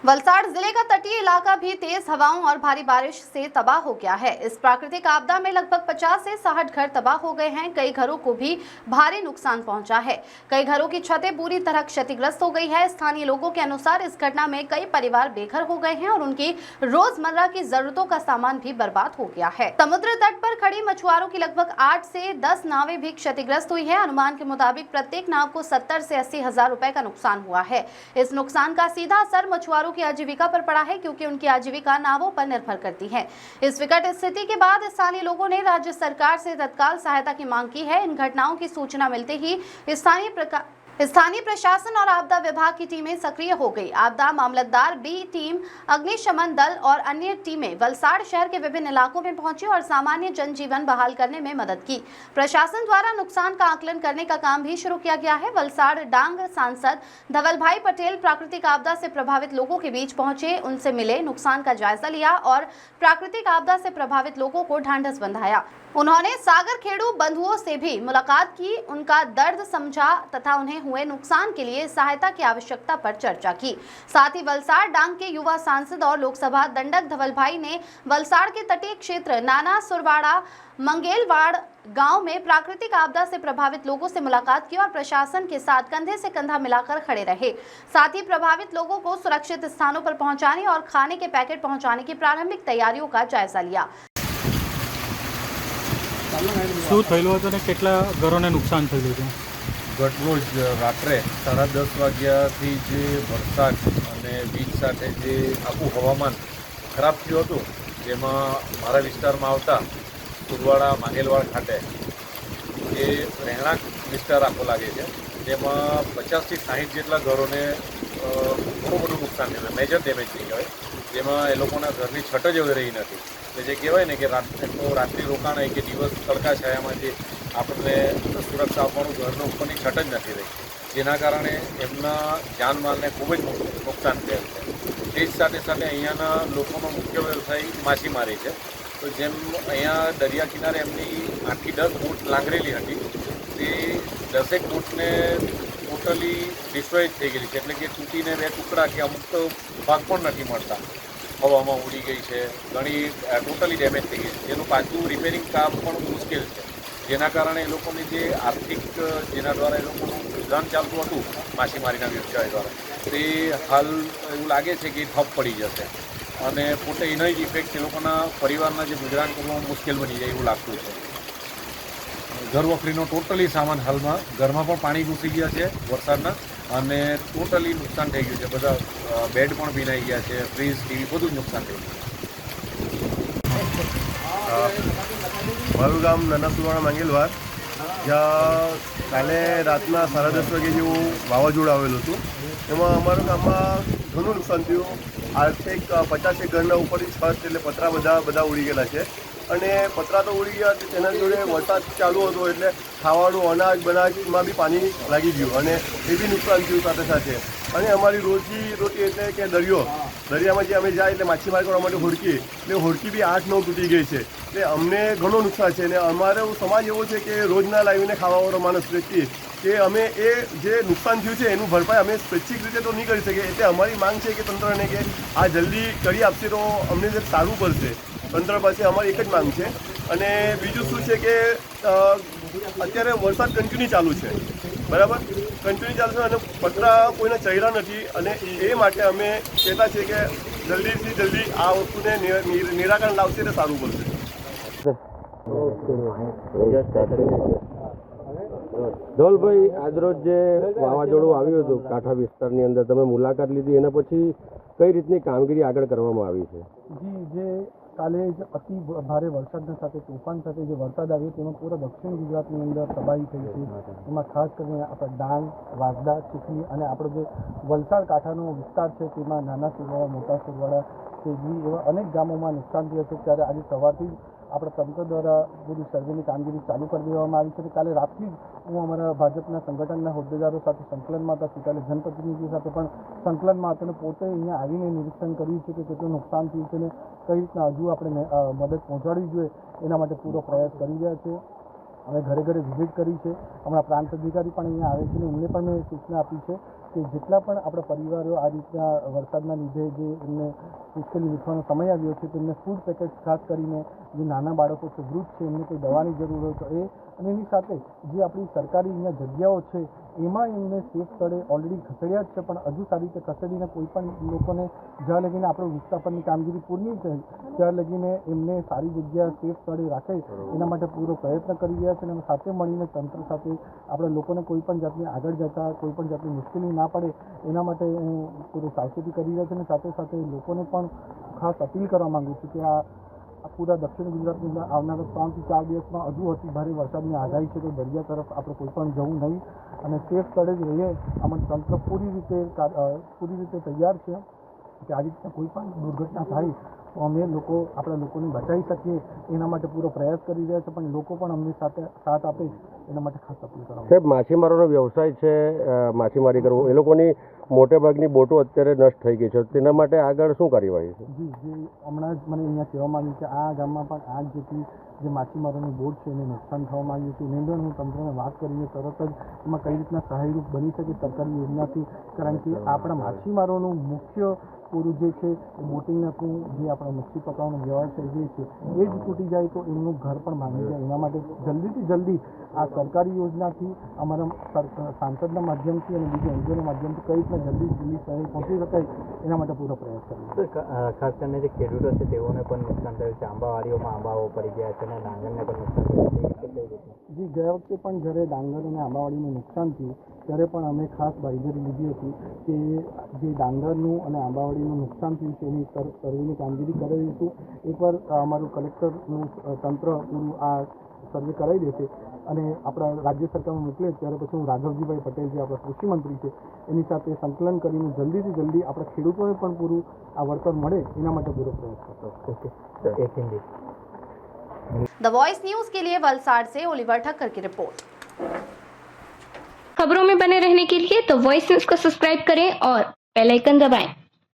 वलसाड़ जिले का तटीय इलाका भी तेज हवाओं और भारी बारिश से तबाह हो गया है। इस प्राकृतिक आपदा में लगभग 50 से 60 घर तबाह हो गए हैं। कई घरों को भी भारी नुकसान पहुंचा है। कई घरों की छतें पूरी तरह क्षतिग्रस्त हो गई है। स्थानीय लोगों के अनुसार इस घटना में कई परिवार बेघर हो गए हैं और उनकी रोजमर्रा की जरूरतों का सामान भी बर्बाद हो गया है। समुद्र तट पर खड़ी मछुआरों की लगभग 8 से 10 नावें भी क्षतिग्रस्त हुई है। अनुमान के मुताबिक प्रत्येक नाव को 70 से 80 हजार रुपए का नुकसान हुआ है। इस नुकसान का सीधा असर मछुआरों की आजीविका पर पड़ा है, क्योंकि उनकी आजीविका नावों पर निर्भर करती है। इस विकट स्थिति के बाद स्थानीय लोगों ने राज्य सरकार से तत्काल सहायता की मांग की है। इन घटनाओं की सूचना मिलते ही स्थानीय प्रशासन और आपदा विभाग की टीमें सक्रिय हो गई। आपदा मामलतदार बी टीम, अग्निशमन दल और अन्य टीमें वलसाड़ शहर के विभिन्न इलाकों में पहुंची और सामान्य जनजीवन बहाल करने में मदद की। प्रशासन द्वारा नुकसान का आकलन करने का काम भी शुरू किया गया है। वलसाड़ डांग सांसद धवल भाई पटेल प्राकृतिक आपदा से प्रभावित लोगों के बीच पहुंचे, उनसे मिले, नुकसान का जायजा लिया और प्राकृतिक आपदा से प्रभावित लोगों को ढांढस बंधाया। उन्होंने सागर खेड़ू बंधुओं से भी मुलाकात की, उनका दर्द समझा तथा उन्हें हुए नुकसान के लिए सहायता की आवश्यकता पर चर्चा की। साथ ही वलसाड़ डांग के युवा सांसद और लोकसभा दंडक धवल भाई ने वलसाड़ के तटीय क्षेत्र नाना सुरवाड़ा मंगेलवाड़ गांव में प्राकृतिक आपदा से प्रभावित लोगों से मुलाकात की और प्रशासन के साथ कंधे से कंधा मिलाकर खड़े रहे। साथ ही प्रभावित लोगों को सुरक्षित स्थानों पर पहुंचाने और खाने के पैकेट पहुंचाने की प्रारंभिक तैयारियों का जायजा लिया। શું થયેલું હતું ને કેટલા ઘરોને નુકસાન થયેલું હતું? ગતરોજ રાત્રે 10:30 વાગ્યાથી જે વરસાદ અને વીજ સાથે જે આખું હવામાન ખરાબ થયું હતું, જેમાં મારા વિસ્તારમાં આવતા સુરવાડા માંગેલવાડ ખાતે જે રહેણાંક વિસ્તાર આખો લાગે છે, જેમાં 50 થી 60 જેટલા ઘરોને ઘણું બધું નુકસાન થયું, મેજર ડેમેજ થઈ ગયું, જેમાં એ લોકોના ઘરની છત જ રહી નથી। એટલે જે કહેવાય ને કે રાત્રિ રોકાણ હોય કે દિવસ તડકા છાયામાં જે આપણને સુરક્ષા આપવાનું ઘરના ઉપરની છત જ નથી રહી, જેના કારણે એમના જાનમાલને ખૂબ જ નુકસાન થયેલ છે। તે જ સાથે સાથે અહીંયાના લોકોનો મુખ્ય વ્યવસાય માછીમારી છે। તો જેમ અહીંયા દરિયા કિનારે એમની 8 થી 10 બોટ લાંગરેલી હતી, તે 10 એક બોટને ટોટલી ડિસ્ટ્રોય થઈ ગયેલી છે, એટલે કે તૂટીને 2 ટુકડા કે અમુક તો ભાગ પણ નથી મળતા, હવામાં ઉડી ગઈ છે, ઘણી ટોટલી ડેમેજ થઈ ગઈ છે, જેનું પાછું રિપેરિંગ કામ પણ મુશ્કેલ છે, જેના કારણે એ લોકોની જે આર્થિક જેના દ્વારા એ લોકોનું ગુજરાન ચાલતું હતું માછીમારીના વ્યવસાય દ્વારા, તે હાલ એવું લાગે છે કે ઠપ પડી જશે અને પોતે એનો જ ઇફેક્ટ એ લોકોના પરિવારના જે ગુજરાન કરવામાં મુશ્કેલ બની જાય એવું લાગતું છે। ઘર વખરીનો ટોટલી સામાન હાલમાં ઘરમાં પણ પાણી ઘૂસી ગયા છે વરસાદના, અને ટોટલી નુકસાન થઈ ગયું છે। બધા બેડ પણ ભીનાઈ ગયા છે, ફ્રીજ, ટીવી બધું જ નુકસાન થઈ ગયું। મારું ગામ નાના સુરવાડા માંગેલવાડ, જ્યાં કાલે રાતના 10:30 વાગે જેવું વાવાઝોડું આવેલું હતું, એમાં અમારા ગામમાં ઘણું નુકસાન થયું। આર્થિક 50 ઘરના ઉપરની છત એટલે પતરા બધા ઉડી ગયેલા છે, અને પતરા તો ઉડી ગયા, તેના જોડે વરસાદ ચાલુ હતો એટલે ખાવાનું અનાજ બનાજમાં બી પાણી લાગી ગયું અને એ બી નુકસાન થયું સાથે સાથે। અને અમારી રોજી રોટી એટલે કે દરિયામાં જે અમે જાય એટલે માછીમારી કરવા માટે હોડકી, એટલે હોડકી બી 8-9 તૂટી ગઈ છે, એટલે અમને ઘણો નુકસાન છે। અને અમારો સમાજ એવો છે કે રોજના લાવીને ખાવાવાળો માણસ વ્યક્તિ, કે અમે એ જે નુકસાન થયું છે એનું ભરપાઈ અમે સ્વૈચ્છિક રીતે તો નહીં કરી શકીએ, એટલે અમારી માંગ છે કે તંત્રને કે આ જલ્દી કરી આપશે તો અમને સારું પડશે। તંત્ર પાસે અમારી એક જ માંગ છે। અને બીજું શું છે કે અત્યારે વરસાદ કન્ટિન્યુ ચાલુ છે, બરાબર, કન્ટિન્યુ ચાલુ છે અને પતરા કોઈને ચડ્યા નથી, અને એ માટે અમે કહેતા છીએ કે જલ્દીથી જલ્દી આ વસ્તુને નિરાકરણ લાવશે તો સારું પડશે। ધવલભાઈ, આજરોજ જે વાવાઝોડું આવ્યું હતું કાંઠા વિસ્તારની અંદર, તમે મુલાકાત લીધી, એના પછી કઈ રીતની કામગીરી આગળ કરવામાં આવી છે? જી, જે કાલે અતિ ભારે વરસાદના સાથે તોફાન સાથે જે વરસાદ આવ્યો તેમાં પૂરા દક્ષિણ ગુજરાતની અંદર તબાહી થઈ છે। એમાં ખાસ કરીને આપણે ડાંગ, વાગડા, ચીખલી અને આપણો જે વલસાડ કાંઠાનો વિસ્તાર છે તેમાં નાના સુરવાડા, મોટા સુરવાડા, તેજવી એવા અનેક ગામોમાં નુકસાન થયું છે। ત્યારે આજે સવારથી આપણા તંત્ર દ્વારા પૂરી સર્વેની કામગીરી ચાલુ કરી દેવામાં આવી છે। કાલે રાતથી જ હું અમારા ભાજપના સંગઠનના હોદ્દેદારો સાથે સંકલનમાં હતા, ગઈકાલે જનપ્રતિનિધિ સાથે પણ સંકલનમાં હતા, અને પોતે અહીંયા આવીને નિરીક્ષણ કર્યું છે કે કેટલું નુકસાન થયું છે અને કઈ રીતના હજુ આપણે મદદ પહોંચાડવી જોઈએ એના માટે પૂરો પ્રયાસ કરી રહ્યા છે। અમે ઘરે ઘરે વિઝિટ કરી છે, હમણાં પ્રાંત અધિકારી પણ અહીંયા આવે છે અને એમને પણ મેં સૂચના આપી છે કે જેટલા પણ આપણા પરિવારો આ રીતના વરસાદના લીધે જે એમને મુશ્કેલી વેઠવાનો સમય આવ્યો છે તેમને ફૂડ પેકેટ ખાસ કરીને જે નાના બાળકો છે, વૃદ્ધ છે, એમને કોઈ દવાની જરૂર હોય તો એ અને એની સાથે જે આપણી સરકારી અહીંયા જગ્યાઓ છે એમાં એમને સેફ સ્થળે ઓલરેડી ખસેડ્યા જ છે, પણ હજુ સારી રીતે ખસેડીને કોઈ પણ લોકોને જ્યાં લગીને આપણો વિસ્થાપનની કામગીરી પૂરી થઈ ત્યાં લગીને એમને સારી જગ્યા સેફ સ્થળે રાખે એના માટે પૂરો પ્રયત્ન કરી રહ્યા છે. અને સાથે મળીને તંત્ર સાથે આપણે લોકોને કોઈ પણ જાતની આગળ જતા કોઈ પણ જાતની મુશ્કેલી ના પડે એના માટે હું પૂરી સાવચેતી કરી રહ્યા છું. અને સાથે સાથે લોકોને પણ ખાસ અપીલ કરવા માગું છું કે આ પૂરા દક્ષિણ ગુજરાતની અંદર આવનારા 3 થી 4 દિવસમાં હજુ અતિ ભારે વરસાદની આગાહી છે, તો દરિયા તરફ આપણે કોઈ પણ જવું નહીં અને સેફ સ્થળે જ રહીએ. આમાં તંત્ર પૂરી રીતે તૈયાર છે કે આવી રીતના કોઈ પણ દુર્ઘટના થાય તો અમે આપણા લોકોને બચાવી શકીએ એના માટે પૂરો પ્રયાસ કરી રહ્યા છે, પણ લોકો પણ અમને સાથ આપે એના માટે ખાસ અપીલ કરવા. સાહેબ, માછીમારોનો વ્યવસાય છે, માછીમારી કરવો, એ લોકોની મોટે ભાગની બોટો અત્યારે નષ્ટ થઈ ગઈ છે, તેના માટે આગળ શું કાર્યવાહી છે? જી હમણાં જ મને અહીંયા કહેવામાં આવ્યું કે આ ગામમાં પણ આગ જેટલી જે માછીમારોની બોટ છે એને નુકસાન થવામાં આવ્યું છે. એની અંદર હું તંત્રને વાત કરીને તરત જ એમાં કઈ રીતના સહાયરૂપ બની શકે સરકારી યોજનાથી, કારણ કે આપણા માછીમારોનું મુખ્ય પૂરું જે છે એ બોટિંગનું જે આપણા મચ્છી પકડવાનો વ્યવસાય જે છે એ જ તૂટી જાય તો એમનું ઘર પણ ભાંગી જાય. એના માટે જલ્દીથી જલ્દી આ સરકારી યોજનાથી અમારા સાંસદના માધ્યમથી અને બીજા એનજીઓના માધ્યમથી કઈ રીતના જલ્દી સહાય પહોંચી શકાય એના માટે પૂરો પ્રયાસ કરીએ. ખાસ કરીને જે ખેડૂતો છે તેઓને પણ નુકસાન થયું છે, આંબાવાડીઓમાં આંબાઓ પડી ગયા છે અને ડાંગરને પણ નુકસાન થયું છે. જી ગયા વખતે પણ જ્યારે ડાંગર અને આંબાવાડીનું નુકસાન થયું ત્યારે પણ અમે ખાસ બાંયધરી લીધી હતી કે જે ડાંગરનું અને આંબાવાડીનું નુકસાન થયું છે એની સર્વેની કામગીરી કરાવીશું. એકવાર અમારું કલેક્ટરનું તંત્ર પૂરું આ સર્વે કરાવી દેશે અને આપણા રાજ્ય સરકારમાં મોકલે ત્યારે પછી હું રાઘવજીભાઈ પટેલ જે આપણા કૃષિ મંત્રી છે એની સાથે સંકલન કરીને જલ્દીથી જલ્દી આપણા ખેડૂતોને પણ પૂરું આ વળતર મળે એના માટે પૂરો પ્રયાસ કરતો. ओके, एक हिंदी. द वॉइस न्यूज के लिए वलसाड़ से ओलिवर ठक्कर की रिपोर्ट. खबरों में बने रहने के लिए द वॉइस न्यूज को सब्सक्राइब करें और बेल आइकन दबाएं.